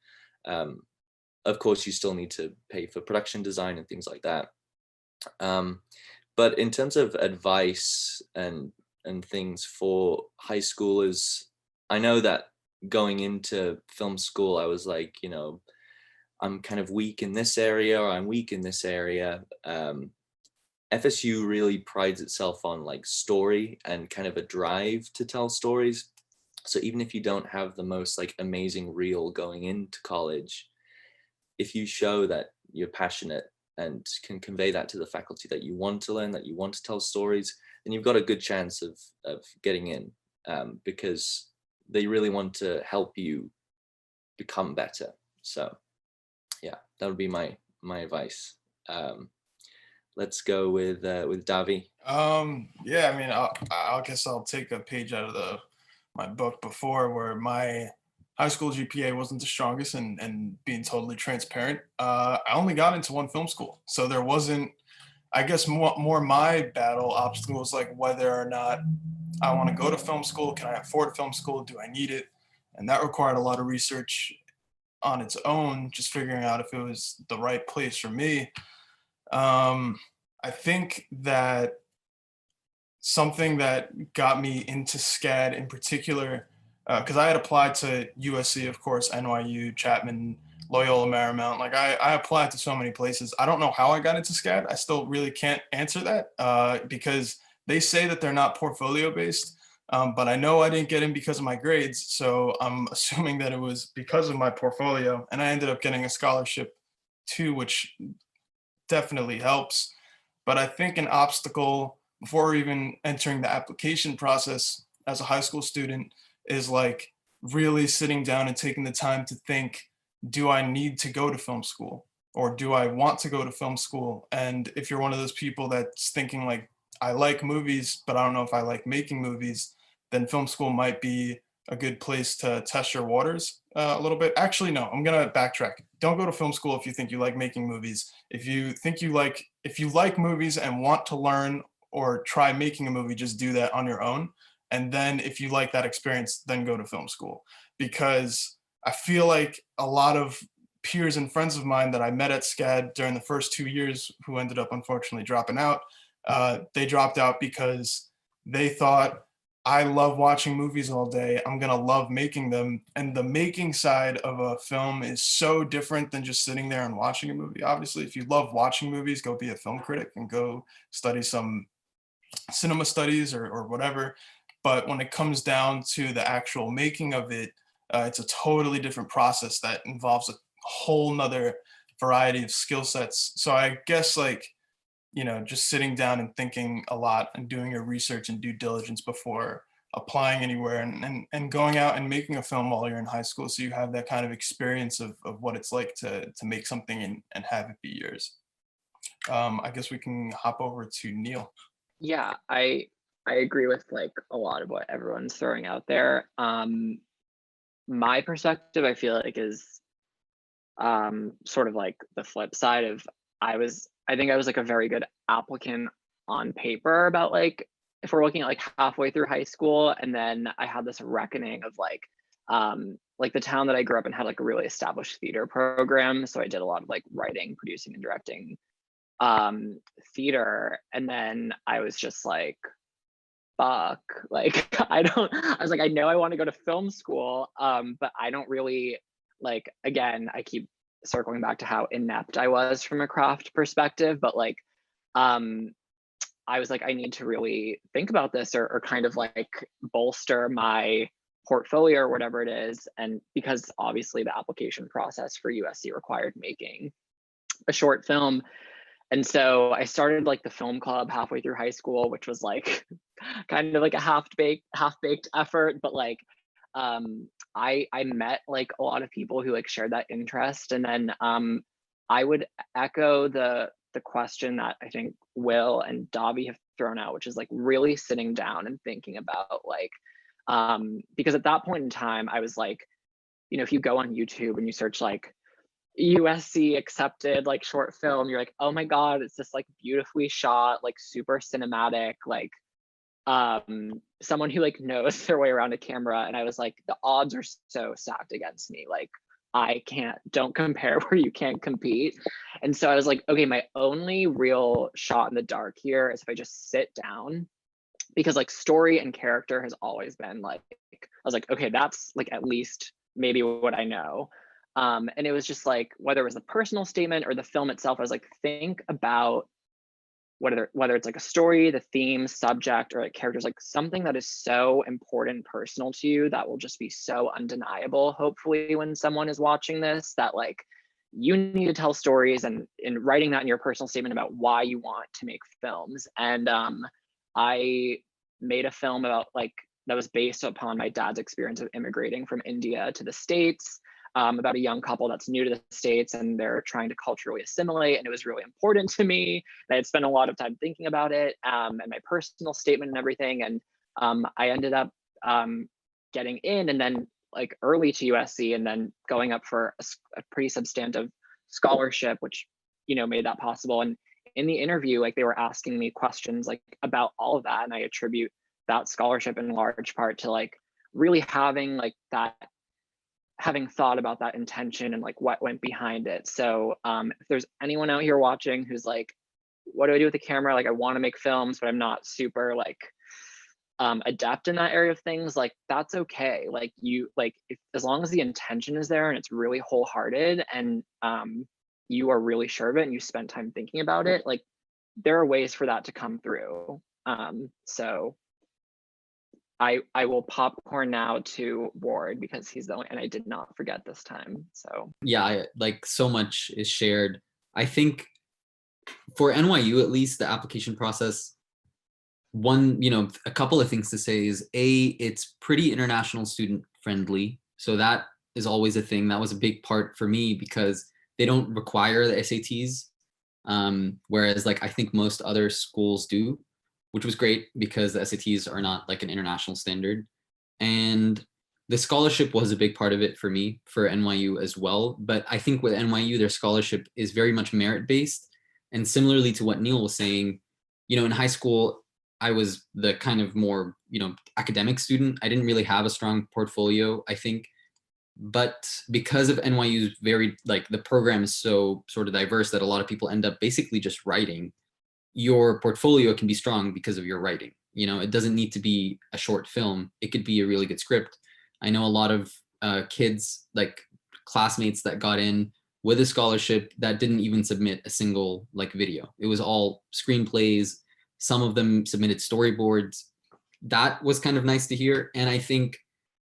Speaker 4: Of course, you still need to pay for production design and things like that. But in terms of advice and things for high schoolers, I know that going into film school, I was like, you know, I'm kind of weak in this area, or I'm weak in this area. FSU really prides itself on like story and kind of a drive to tell stories. So even if you don't have the most like amazing reel going into college, if you show that you're passionate and can convey that to the faculty, that you want to learn, that you want to tell stories, then you've got a good chance of getting in, because they really want to help you become better. So yeah, that would be my advice. Let's go with Davi.
Speaker 5: Yeah, I mean, I guess I'll take a page out of my book before, where my high school GPA wasn't the strongest, and being totally transparent, I only got into one film school. So there wasn't, I guess more my battle obstacle was like whether or not I want to go to film school. Can I afford film school? Do I need it? And that required a lot of research on its own, just figuring out if it was the right place for me. I think that something that got me into SCAD in particular, because I had applied to USC, of course, NYU, Chapman, Loyola Marymount. Like I applied to so many places. I don't know how I got into SCAD. I still really can't answer that, because they say that they're not portfolio based. But I know I didn't get in because of my grades. So I'm assuming that it was because of my portfolio. And I ended up getting a scholarship too, which definitely helps. But I think an obstacle before even entering the application process as a high school student is like really sitting down and taking the time to think, do I need to go to film school, or do I want to go to film school? And if you're one of those people that's thinking like, I like movies, but I don't know if I like making movies, then film school might be a good place to test your waters a little bit. Actually, no, I'm gonna backtrack. Don't go to film school if you think you like making movies. If you like movies and want to learn or try making a movie, just do that on your own. And then if you like that experience, then go to film school. Because I feel like a lot of peers and friends of mine that I met at SCAD during the first 2 years, who ended up unfortunately dropping out, they dropped out because they thought, I love watching movies all day, I'm gonna love making them. And the making side of a film is so different than just sitting there and watching a movie. Obviously, if you love watching movies, go be a film critic and go study some cinema studies or whatever. But when it comes down to the actual making of it, it's a totally different process that involves a whole nother variety of skill sets. So I guess like, you know, just sitting down and thinking a lot and doing your research and due diligence before applying anywhere, and going out and making a film while you're in high school, so you have that kind of experience of what it's like to make something and have it be yours. I guess we can hop over to Neal.
Speaker 6: Yeah, I agree with like a lot of what everyone's throwing out there. My perspective, I feel like, is sort of like the flip side of, I think I was like a very good applicant on paper about like, if we're looking at like halfway through high school, and then I had this reckoning of like the town that I grew up in had like a really established theater program. So I did a lot of like writing, producing, and directing theater. And then I was just like, fuck, like I was like, I know I want to go to film school, but I don't really, like, again, I keep circling back to how inept I was from a craft perspective, but like I was like, I need to really think about this, or kind of like bolster my portfolio or whatever it is. And because obviously the application process for USC required making a short film. And so I started like the film club halfway through high school, which was like kind of like a half-baked effort, but like I met like a lot of people who like shared that interest. And then I would echo the question that I think Will and Davi have thrown out, which is like really sitting down and thinking about like, because at that point in time, I was like, you know, if you go on YouTube and you search like USC accepted like short film, you're like, oh my God, it's this like beautifully shot, like super cinematic, like someone who like knows their way around a camera. And I was like, the odds are so stacked against me. Like don't compare where you can't compete. And so I was like, okay, my only real shot in the dark here is if I just sit down, because like story and character has always been like, I was like, okay, that's like at least maybe what I know. And it was just like, whether it was the personal statement or the film itself, I was like, think about whether it's like a story, the theme, subject, or like characters, like something that is so important and personal to you that will just be so undeniable, hopefully, when someone is watching this, that like you need to tell stories, and in writing that in your personal statement about why you want to make films. And I made a film about like that was based upon my dad's experience of immigrating from India to the States, about a young couple that's new to the States and they're trying to culturally assimilate. And it was really important to me. And I had spent a lot of time thinking about it, and my personal statement and everything. And I ended up getting in, and then like early to USC, and then going up for a pretty substantive scholarship, which, you know, made that possible. And in the interview, like they were asking me questions like about all of that. And I attribute that scholarship in large part to like really having like that, having thought about that intention and like what went behind it. So if there's anyone out here watching who's like, what do I do with the camera? Like I want to make films, but I'm not super like adept in that area of things, like that's okay. Like as long as the intention is there and it's really wholehearted, and you are really sure of it and you spend time thinking about it, like there are ways for that to come through. So I will popcorn now to Ward because he's the only, and I did not forget this time. So
Speaker 3: yeah, like so much is shared. I think for NYU, at least, the application process, a couple of things to say is it's pretty international student friendly. So that is always a thing. That was a big part for me because they don't require the SATs. Whereas like I think most other schools do, which was great because the SATs are not like an international standard. And the scholarship was a big part of it for me, for NYU as well. But I think with NYU, their scholarship is very much merit-based. And similarly to what Neal was saying, in high school, I was the kind of more, academic student. I didn't really have a strong portfolio, I think. But because of NYU's the program is so sort of diverse that a lot of people end up basically just writing, your portfolio can be strong because of your writing. It doesn't need to be a short film. It could be a really good script. I know a lot of kids, like classmates that got in with a scholarship that didn't even submit a single video. It was all screenplays. Some of them submitted storyboards. That was kind of nice to hear. And I think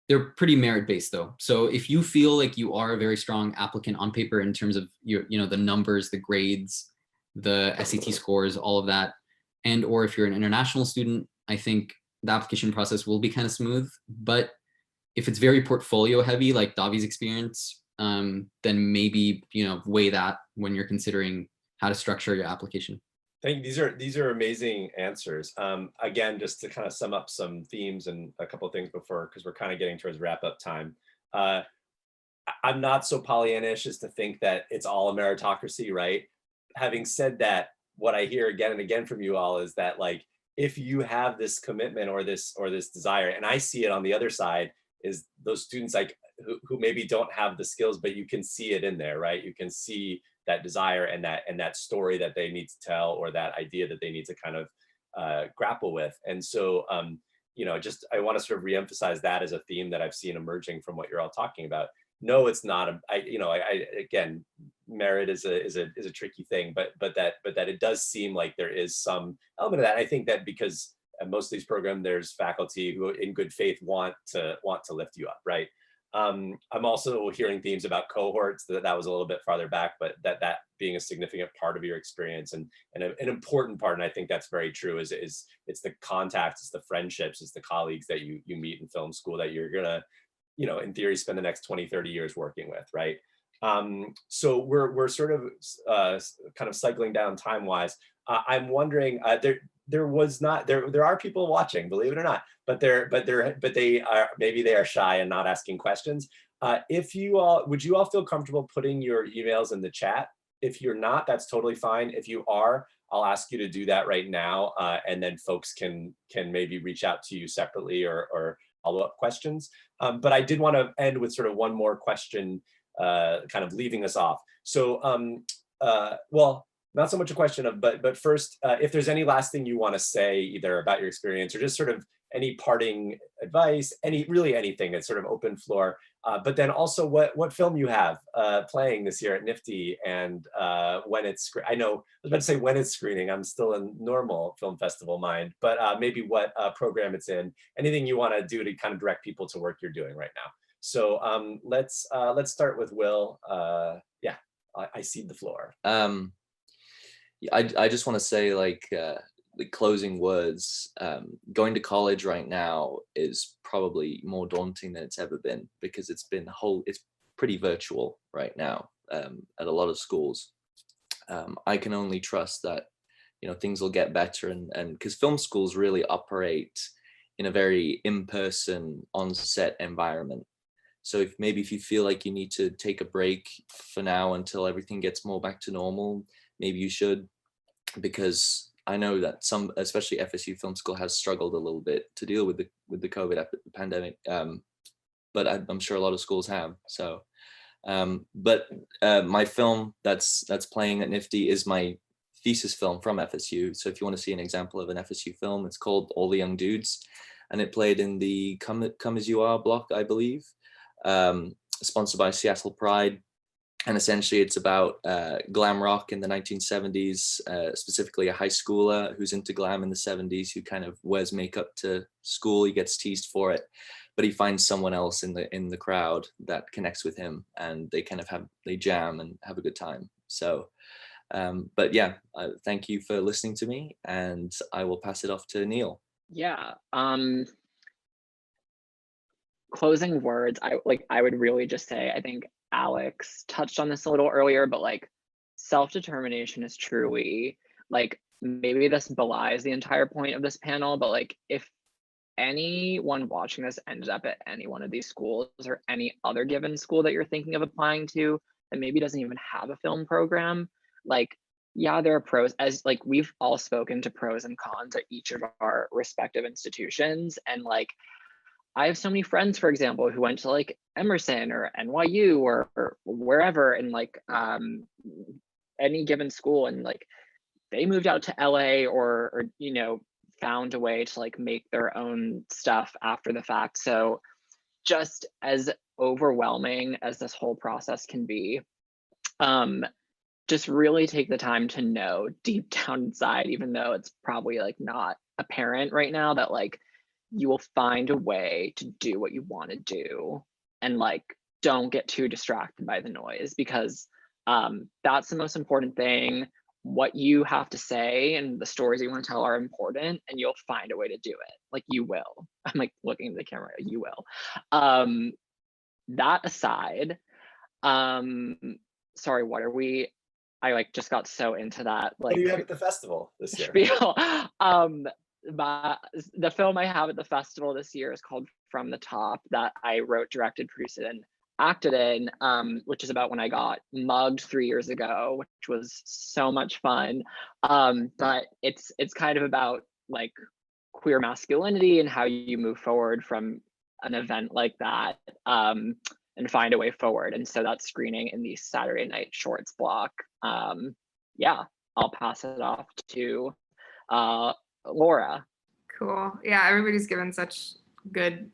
Speaker 3: they're pretty merit-based though. So if you feel like you are a very strong applicant on paper in terms of your, the numbers, the grades, the SAT scores, all of that, and or if you're an international student, I think the application process will be kind of smooth. But if it's very portfolio heavy, like Davi's experience, then maybe weigh that when you're considering how to structure your application.
Speaker 1: Thank you. These are amazing answers. Again, just to kind of sum up some themes and a couple of things before, because we're kind of getting towards wrap up time. I'm not so Pollyannish as to think that it's all a meritocracy, right? Having said that, what I hear again and again from you all is that if you have this commitment or this desire, and I see it on the other side, is those students who maybe don't have the skills, but you can see it in there, right? You can see that desire and that story that they need to tell, or that idea that they need to kind of grapple with. And so, I want to sort of reemphasize that as a theme that I've seen emerging from what you're all talking about. No, it's not. Again, merit is a tricky thing, but that it does seem like there is some element of that. I think that because at most of these programs, there's faculty who, in good faith, want to lift you up, right? I'm also hearing themes about cohorts. That was a little bit farther back, but that being a significant part of your experience and an important part, and I think that's very true. Is it's the contacts, it's the friendships, it's the colleagues that you meet in film school that you're gonna, in theory, spend the next 20, 30 years working with, right? So we're sort of kind of cycling down time-wise. I'm wondering, there are people watching, believe it or not, but they are, maybe they are shy and not asking questions. Would you all feel comfortable putting your emails in the chat? If you're not, that's totally fine. If you are, I'll ask you to do that right now, and then folks can maybe reach out to you separately or follow-up questions. But I did want to end with sort of one more question, kind of leaving us off. So, well, not so much a question of, but first, if there's any last thing you want to say, either about your experience or just sort of any parting advice, really anything, it's sort of open floor. But then also what film you have playing this year at NFFTY, and when it's, I know, I was about to say when it's screening, I'm still in normal film festival mind, but maybe what program it's in, anything you want to do to kind of direct people to work you're doing right now. So let's start with Will. Yeah, I cede the floor.
Speaker 4: I just want to say, like, the closing words. Going to college right now is probably more daunting than it's ever been, because it's pretty virtual right now at a lot of schools. I can only trust that, you know, things will get better, and because film schools really operate in a very in-person, on-set environment. So if you feel like you need to take a break for now until everything gets more back to normal, maybe you should, because I know that some, especially FSU Film School, has struggled a little bit to deal with the COVID pandemic, but I'm sure a lot of schools have. So, but my film that's playing at NFFTY is my thesis film from FSU. So if you want to see an example of an FSU film, it's called All the Young Dudes, and it played in the Come As You Are block, I believe, sponsored by Seattle Pride. And essentially it's about glam rock in the 1970s, specifically a high schooler who's into glam in the 70s, who kind of wears makeup to school. He gets teased for it, but he finds someone else in the crowd that connects with him, and they kind of they jam and have a good time. So, but yeah, thank you for listening to me, and I will pass it off to Neal.
Speaker 6: Yeah. Closing words, I would really just say, I think Alex touched on this a little earlier, but like, self-determination is truly, like, maybe this belies the entire point of this panel, but like, if anyone watching this ended up at any one of these schools or any other given school that you're thinking of applying to that maybe doesn't even have a film program, like, yeah, there are pros, as like we've all spoken to pros and cons at each of our respective institutions. And like, I have so many friends, for example, who went to like Emerson or NYU or wherever, and like any given school, and like they moved out to LA or you know, found a way to like make their own stuff after the fact. So just as overwhelming as this whole process can be, just really take the time to know deep down inside, even though it's probably like not apparent right now, that like you will find a way to do what you want to do, and like don't get too distracted by the noise, because that's the most important thing. What you have to say and the stories you want to tell are important, and you'll find a way to do it. Like, you will. I'm like looking at the camera, you will. That aside, sorry, what are we? I like just got so into that. Like,
Speaker 1: what do you have at the festival this year?
Speaker 6: Spiel. The film I have at the festival this year is called From the Top, that I wrote, directed, produced, and acted in, which is about when I got mugged 3 years ago, which was so much fun. But it's kind of about like queer masculinity and how you move forward from an event like that, and find a way forward. And so that's screening in the Saturday night shorts block. Yeah, I'll pass it off to Laura.
Speaker 2: Cool. Yeah, everybody's given such good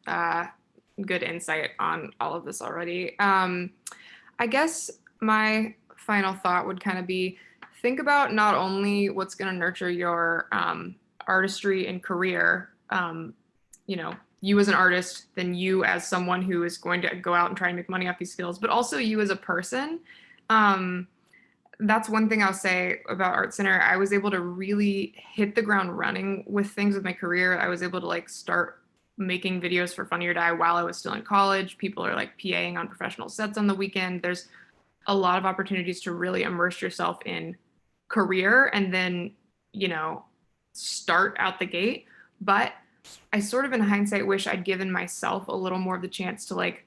Speaker 2: good insight on all of this already. I guess my final thought would kind of be, think about not only what's going to nurture your artistry and career, you know, you as an artist, then you as someone who is going to go out and try and make money off these skills, but also you as a person. That's one thing I'll say about Art Center. I was able to really hit the ground running with things with my career. I was able to like start making videos for Funny or Die while I was still in college. People are like PAing on professional sets on the weekend. There's a lot of opportunities to really immerse yourself in career and then, you know, start out the gate. But I sort of in hindsight wish I'd given myself a little more of the chance to like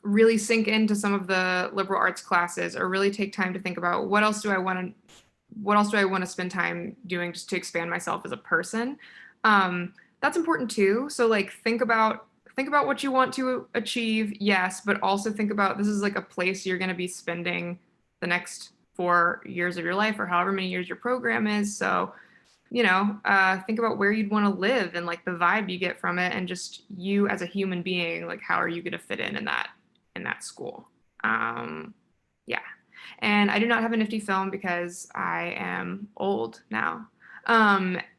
Speaker 2: really sink into some of the liberal arts classes, or really take time to think about what else do I want to spend time doing just to expand myself as a person. That's important too. So like think about what you want to achieve, yes, but also think about this is like a place you're going to be spending the next 4 years of your life, or however many years your program is. So, think about where you'd want to live and like the vibe you get from it, and just you as a human being, like how are you going to fit in that school? Yeah. And I do not have a NFFTY film because I am old now.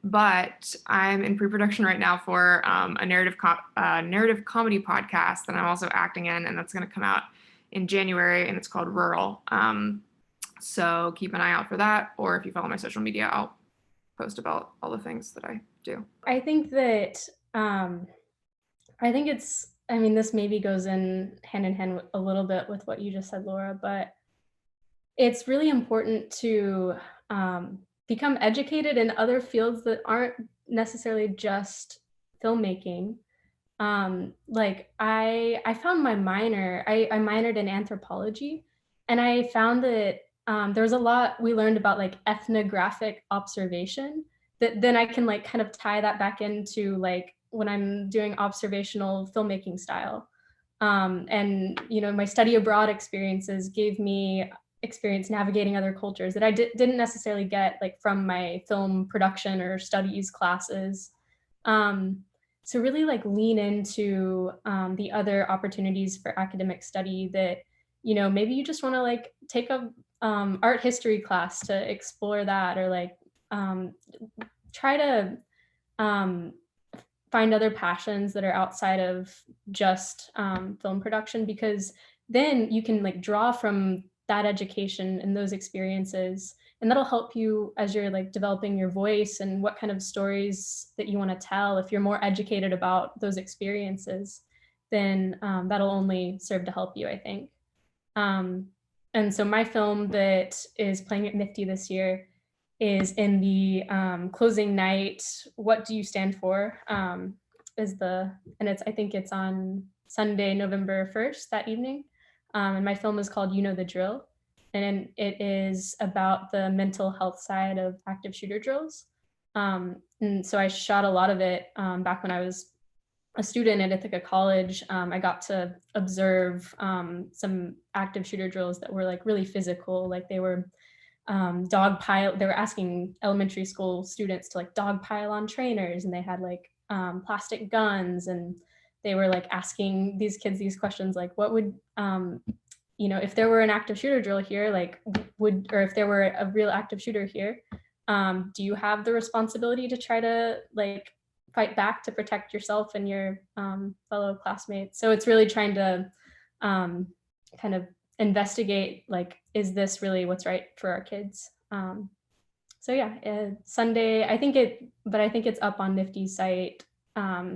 Speaker 2: But I'm in pre-production right now for a narrative comedy podcast that I'm also acting in, and that's going to come out in January, and it's called Rural. So keep an eye out for that, or if you follow my social media, I'll post about all the things that I do.
Speaker 7: I think that this maybe goes in hand a little bit with what you just said, Laura, but it's really important to become educated in other fields that aren't necessarily just filmmaking. Like I found my minor, I minored in anthropology, and I found that there was a lot we learned about like ethnographic observation that then I can like kind of tie that back into like when I'm doing observational filmmaking style. And my study abroad experiences gave me experience navigating other cultures that I didn't necessarily get like from my film production or studies classes. So really like lean into the other opportunities for academic study that, maybe you just want to like take a art history class to explore that, or like try to find other passions that are outside of just film production, because then you can like draw from that education and those experiences, and that'll help you as you're like developing your voice and what kind of stories that you want to tell. If you're more educated about those experiences, then that'll only serve to help you, I think. And so my film that is playing at NFFTY this year is in the closing night. What do you stand for? And I think it's on Sunday, November 1st, that evening. And my film is called You Know the Drill. And it is about the mental health side of active shooter drills. And so I shot a lot of it back when I was a student at Ithaca College. I got to observe some active shooter drills that were like really physical. Like they were they were asking elementary school students to like dogpile on trainers, and they had like plastic guns, and they were like asking these kids these questions like, what would if there were an active shooter drill here, like or if there were a real active shooter here, do you have the responsibility to try to like fight back to protect yourself and your fellow classmates? So it's really trying to kind of investigate, like, is this really what's right for our kids? So yeah, Sunday, I think it's up on NFFTY's site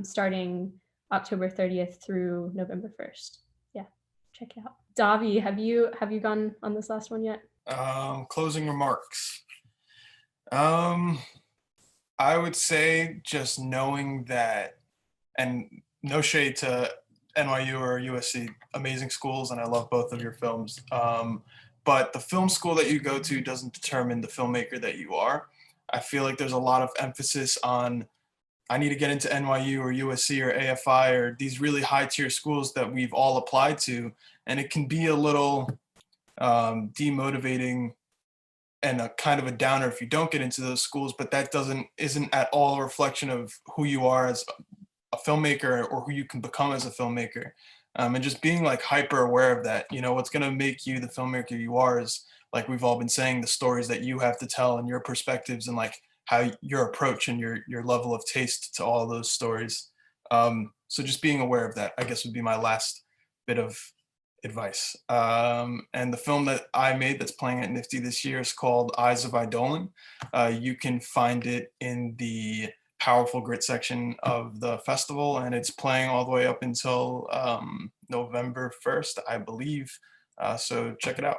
Speaker 7: starting October 30th through November 1st. Yeah, check it out. Davi, have you gone on this last one yet?
Speaker 5: Closing remarks. I would say just knowing that, and no shade to NYU or USC, amazing schools, and I love both of your films. But the film school that you go to doesn't determine the filmmaker that you are. I feel like there's a lot of emphasis on, I need to get into NYU or USC or AFI or these really high tier schools that we've all applied to. And it can be a little demotivating and a kind of a downer if you don't get into those schools, but that isn't at all a reflection of who you are as a filmmaker or who you can become as a filmmaker. And just being like hyper aware of that, what's going to make you the filmmaker you are is, like we've all been saying, the stories that you have to tell and your perspectives and like how your approach and your level of taste to all those stories. So just being aware of that, I guess, would be my last bit of advice. And the film that I made that's playing at NFFTY this year is called Eyes of Idolin. You can find it in the Powerful Grit section of the festival, and it's playing all the way up until November 1st, I believe. So check it out.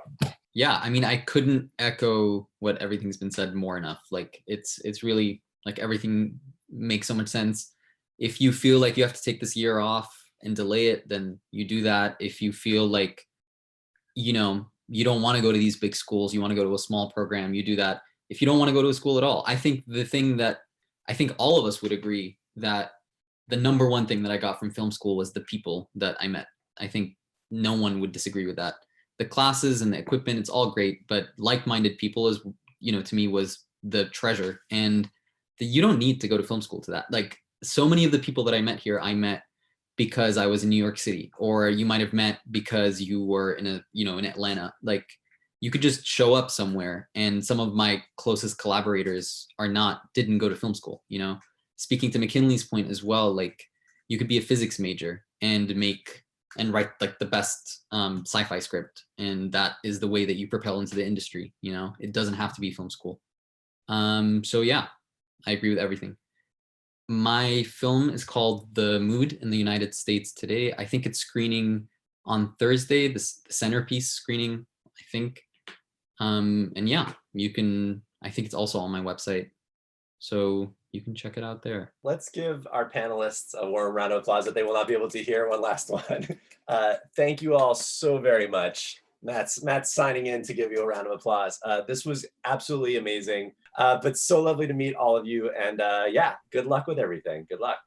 Speaker 3: Yeah, I mean, I couldn't echo what everything's been said more enough. Like it's really like everything makes so much sense. If you feel like you have to take this year off, and delay it, then you do that. If you feel like, you know, you don't want to go to these big schools, you want to go to a small program, you do that. If you don't want to go to a school at all, I think the thing that I think all of us would agree that the number one thing that I got from film school was the people that I met. I think no one would disagree with that. The classes and the equipment, it's all great, but like-minded people is, you know, to me was the treasure. And you don't need to go to film school to that. Like so many of the people that I met here, I met because I was in New York City, or you might have met because you were in a, you know, in Atlanta. Like you could just show up somewhere, and some of my closest collaborators didn't go to film school, you know. Speaking to McKinleigh's point as well, like you could be a physics major and write like the best sci-fi script, and that is the way that you propel into the industry, you know. It doesn't have to be film school. So yeah, I agree with everything. My film is called The Mood in the United States Today. I think it's screening on Thursday, the centerpiece screening, I think. And yeah, you can, I think it's also on my website, so you can check it out there.
Speaker 1: Let's give our panelists a warm round of applause that they will not be able to hear. One last one. Thank you all so very much. Matt's signing in to give you a round of applause. This was absolutely amazing, but so lovely to meet all of you. And yeah, good luck with everything. Good luck.